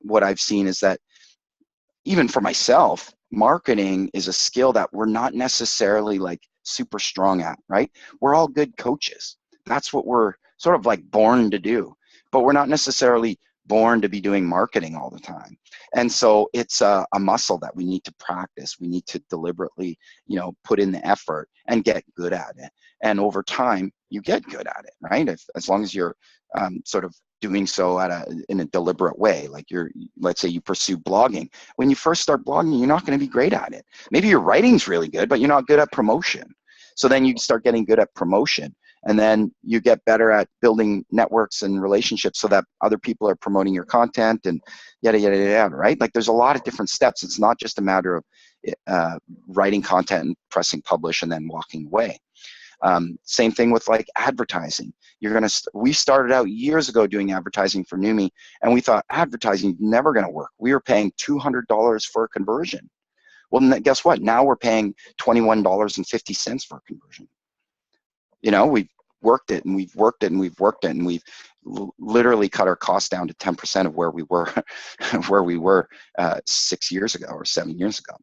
what I've seen is that even for myself, marketing is a skill that we're not necessarily like super strong at, right? We're all good coaches. That's what we're sort of like born to do, but we're not necessarily born to be doing marketing all the time. And so it's a muscle that we need to practice. We need to deliberately, put in the effort and get good at it. And over time, you get good at it, right? As long as you're sort of doing so in a deliberate way. Like let's say you pursue blogging. When you first start blogging, you're not going to be great at it. Maybe your writing's really good, but you're not good at promotion. So then you start getting good at promotion. And then you get better at building networks and relationships so that other people are promoting your content and yada, yada, yada, right? Like there's a lot of different steps. It's not just a matter of writing content and pressing publish and then walking away. Same thing with like advertising. We started out years ago doing advertising for Noomii, and we thought advertising is never going to work. We were paying $200 for a conversion. Well, guess what? Now we're paying $21.50 for a conversion. We've worked it and we've worked it and we've worked it, and we've literally cut our costs down to 10% of where we were 6 years ago or 7 years ago.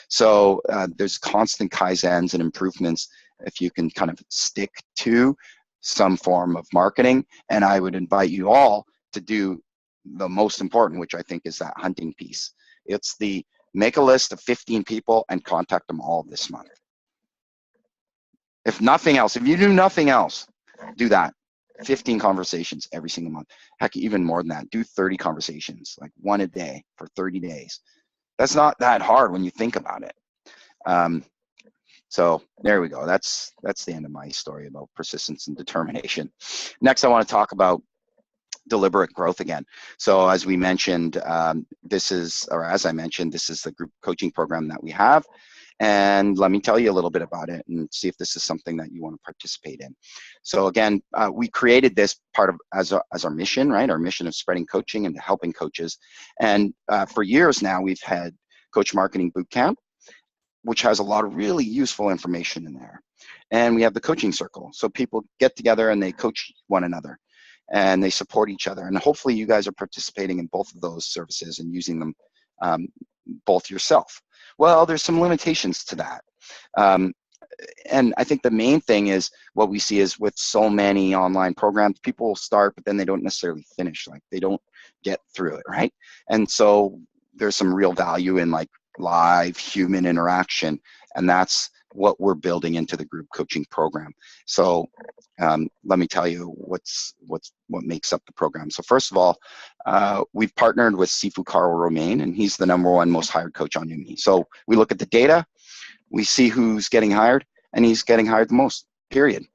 So there's constant kaizens and improvements if you can kind of stick to some form of marketing. And I would invite you all to do the most important, which I think is that hunting piece. It's the make a list of 15 people and contact them all this month. If nothing else, if you do nothing else, do that. 15 conversations every single month. Heck, even more than that. Do 30 conversations, like one a day for 30 days. That's not that hard when you think about it. So there we go. That's the end of my story about persistence and determination. Next, I want to talk about deliberate growth again. So as we mentioned, this is the group coaching program that we have. And let me tell you a little bit about it and see if this is something that you want to participate in. So again, we created this part of as our mission, right? Our mission of spreading coaching and helping coaches. And for years now, we've had Coach Marketing Bootcamp, which has a lot of really useful information in there. And we have the coaching circle. So people get together and they coach one another and they support each other. And hopefully you guys are participating in both of those services and using them both yourself. Well, there's some limitations to that. And I think the main thing is what we see is with so many online programs, people will start, but then they don't necessarily finish. Like they don't get through it, right? And so there's some real value in like live human interaction. And that's what we're building into the group coaching program. So let me tell you what makes up the program. So first of all, we've partnered with Sifu Carl Romaine, and he's the #1 most hired coach on Noomii. So we look at the data, we see who's getting hired, and he's getting hired the most, period.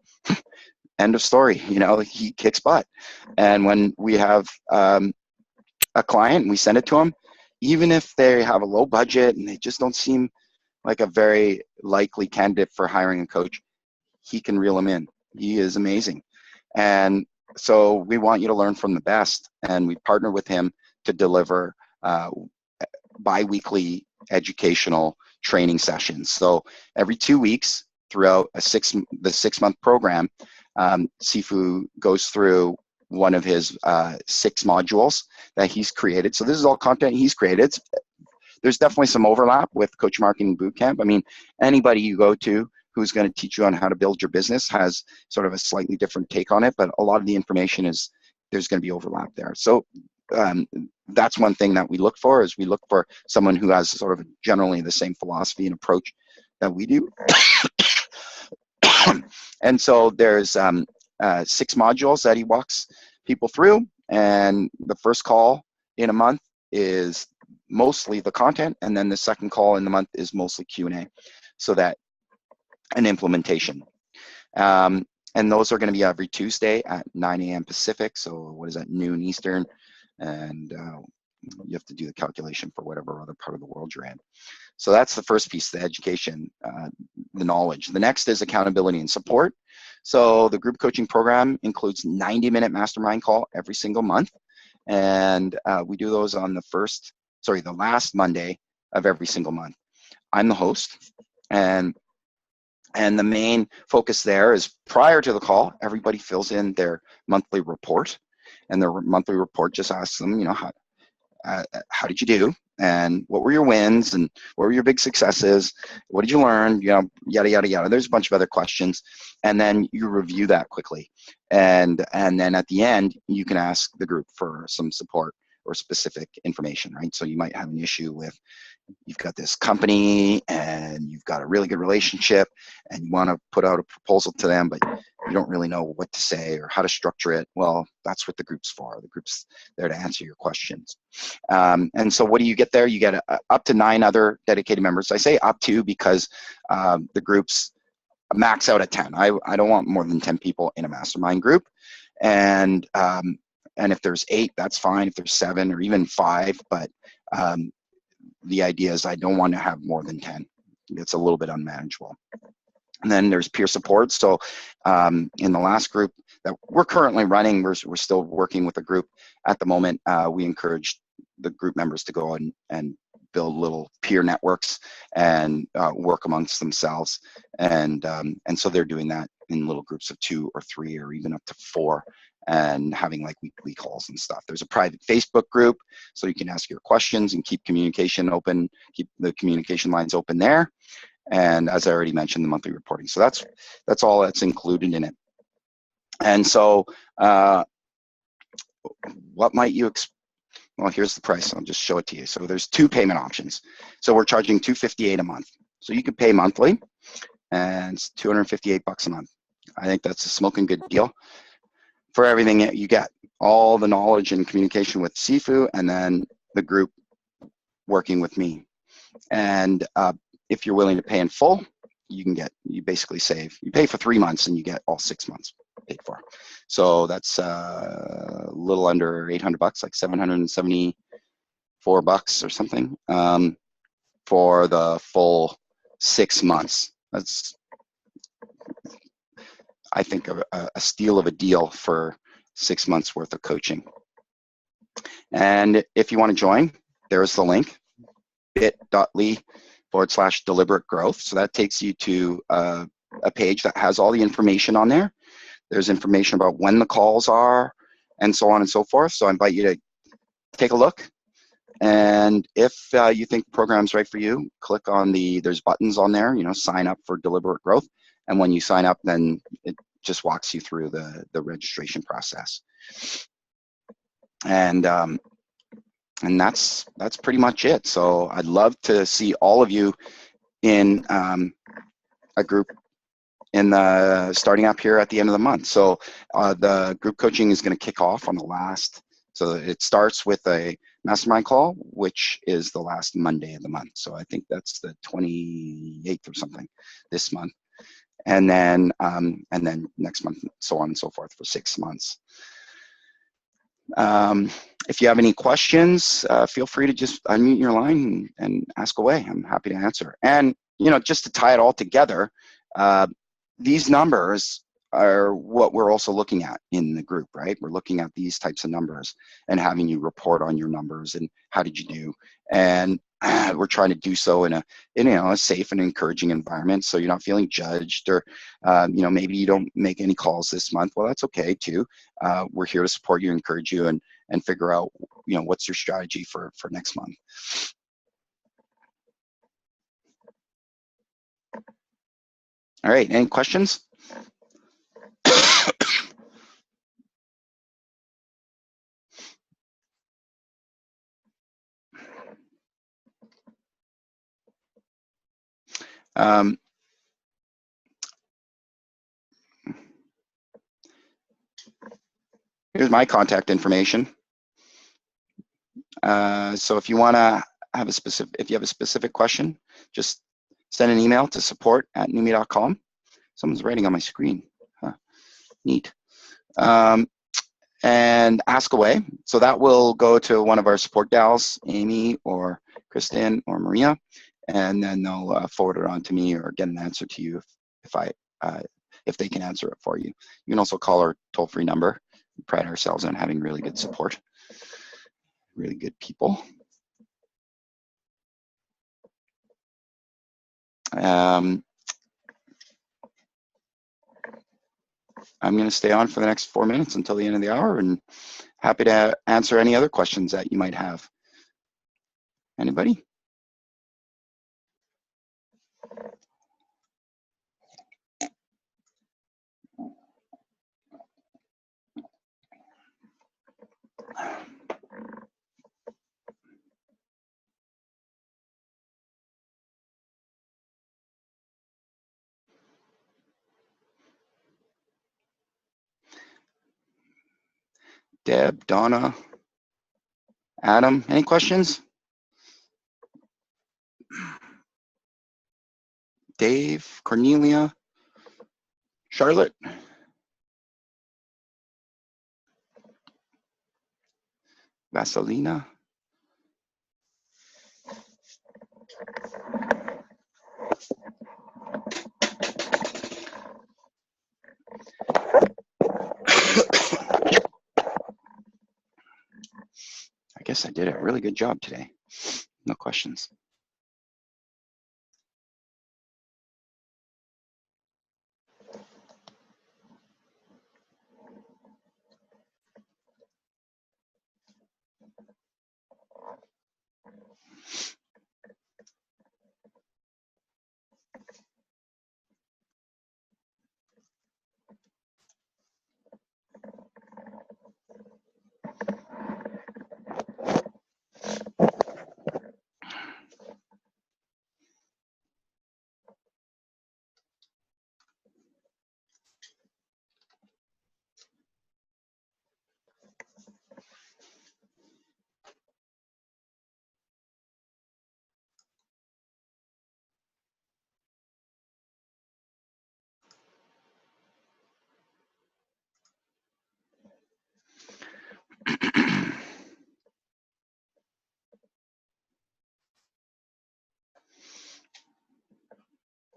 End of story. He kicks butt. And when we have a client and we send it to him, even if they have a low budget and they just don't seem like a very likely candidate for hiring a coach, he can reel them in. He is amazing. And so we want you to learn from the best. And we partner with him to deliver bi-weekly educational training sessions. So every 2 weeks throughout the 6-month program, Sifu goes through one of his 6 modules that he's created. So this is all content he's created. There's definitely some overlap with Coach Marketing Bootcamp. I mean, anybody you go to who's going to teach you on how to build your business has sort of a slightly different take on it, but a lot of the information is, there's going to be overlap there. So that's one thing that we look for, is we look for someone who has sort of generally the same philosophy and approach that we do. And so there's 6 modules that he walks people through, and the first call in a month is mostly the content, and then the second call in the month is mostly Q&A, so that an implementation. And those are going to be every Tuesday at 9 a.m. Pacific. So what is that, noon Eastern? And you have to do the calculation for whatever other part of the world you're in. So that's the first piece, the education, the knowledge. The next is accountability and support. So the group coaching program includes 90-minute mastermind call every single month. And we do those on the last Monday of every single month. I'm the host, and the main focus there is, prior to the call, everybody fills in their monthly report, and their monthly report just asks them, you know, how did you do, and what were your wins, and what were your big successes, what did you learn, you know, yada yada yada. There's a bunch of other questions, and then you review that quickly, and then at the end you can ask the group for some support or specific information, right? So you might have an issue with, you've got this company and you've got a really good relationship and you want to put out a proposal to them, but you don't really know what to say or how to structure it. Well, that's what the group's for. The group's there to answer your questions. And so what do you get there? You get up to 9 other dedicated members. I say up to because the groups max out at 10. I don't want more than 10 people in a mastermind group. And if there's 8, that's fine. If there's 7 or even 5, but the idea is I don't want to have more than 10. It's a little bit unmanageable. And then there's peer support. So in the last group that we're currently running, we're still working with a group at the moment. We encourage the group members to go and build little peer networks and work amongst themselves. And so they're doing that in little groups of 2 or 3 or even up to 4, and having like weekly calls and stuff. There's a private Facebook group, so you can ask your questions and keep communication open, keep the communication lines open there. And as I already mentioned, the monthly reporting. So that's all that's included in it. And so what might you expect? Well, here's the price. I'll just show it to you. So there's 2 payment options. So we're charging $258 a month. So you can pay monthly, and it's $258 a month. I think that's a smoking good deal for everything that you get, all the knowledge and communication with Sifu, and then the group working with me. And if you're willing to pay in full, you basically save. You pay for 3 months and you get all 6 months paid for. So that's a little under $800, like $774 or something, for the full 6 months. That's, I think, a steal of a deal for 6 months worth of coaching. And if you want to join, there's the link, bit.ly/deliberate growth. So that takes you to a page that has all the information on there. There's information about when the calls are and so on and so forth. So I invite you to take a look. And if you think the program's right for you, click on there's buttons on there, you know, sign up for Deliberate Growth. And when you sign up, then it just walks you through the registration process. And that's pretty much it. So I'd love to see all of you in a group starting up here at the end of the month. So the group coaching is going to kick off on the last. So it starts with a mastermind call, which is the last Monday of the month. So I think that's the 28th or something this month. And then next month, so on and so forth for 6 months. If you have any questions, feel free to just unmute your line and ask away. I'm happy to answer. And, you know, just to tie it all together, these numbers are what we're also looking at in the group, right? We're looking at these types of numbers and having you report on your numbers and how did you do. And we're trying to do so in a safe and encouraging environment, so you're not feeling judged, or maybe you don't make any calls this month. Well, that's okay too. We're here to support you, encourage you, and figure out what's your strategy for next month. All right, any questions? Here's my contact information. So if you want to have if you have a specific question, just send an email to support@Noomii.com. Someone's writing on my screen. Huh. Neat. And ask away. So that will go to one of our support gals, Amy or Kristen or Maria, and then they'll forward it on to me or get an answer to you if they can answer it for you. You can also call our toll-free number. We pride ourselves on having really good support, really good people. I'm going to stay on for the next 4 minutes until the end of the hour, and happy to answer any other questions that you might have. Anybody? Deb, Donna, Adam, any questions? Dave, Cornelia, Charlotte? Vaselina? I guess I did a really good job today. No questions.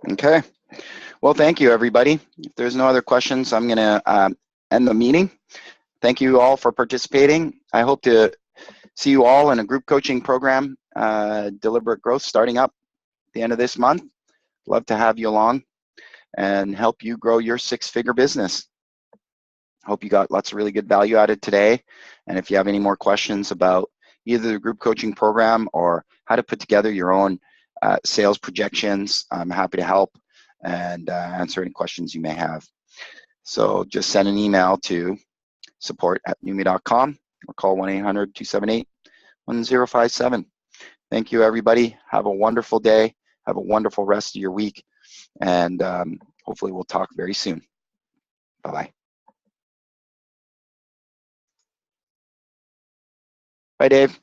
Okay. Well, thank you, everybody. If there's no other questions, I'm going to end the meeting. Thank you all for participating. I hope to see you all in a group coaching program, Deliberate Growth, starting up at the end of this month. Love to have you along and help you grow your six-figure business. Hope you got lots of really good value out of today. And if you have any more questions about either the group coaching program or how to put together your own sales projections, I'm happy to help and answer any questions you may have. So just send an email to support@Noomii.com or call 1-800-278-1057. Thank you, everybody. Have a wonderful day. Have a wonderful rest of your week. And hopefully we'll talk very soon. Bye-bye. Bye, Dave.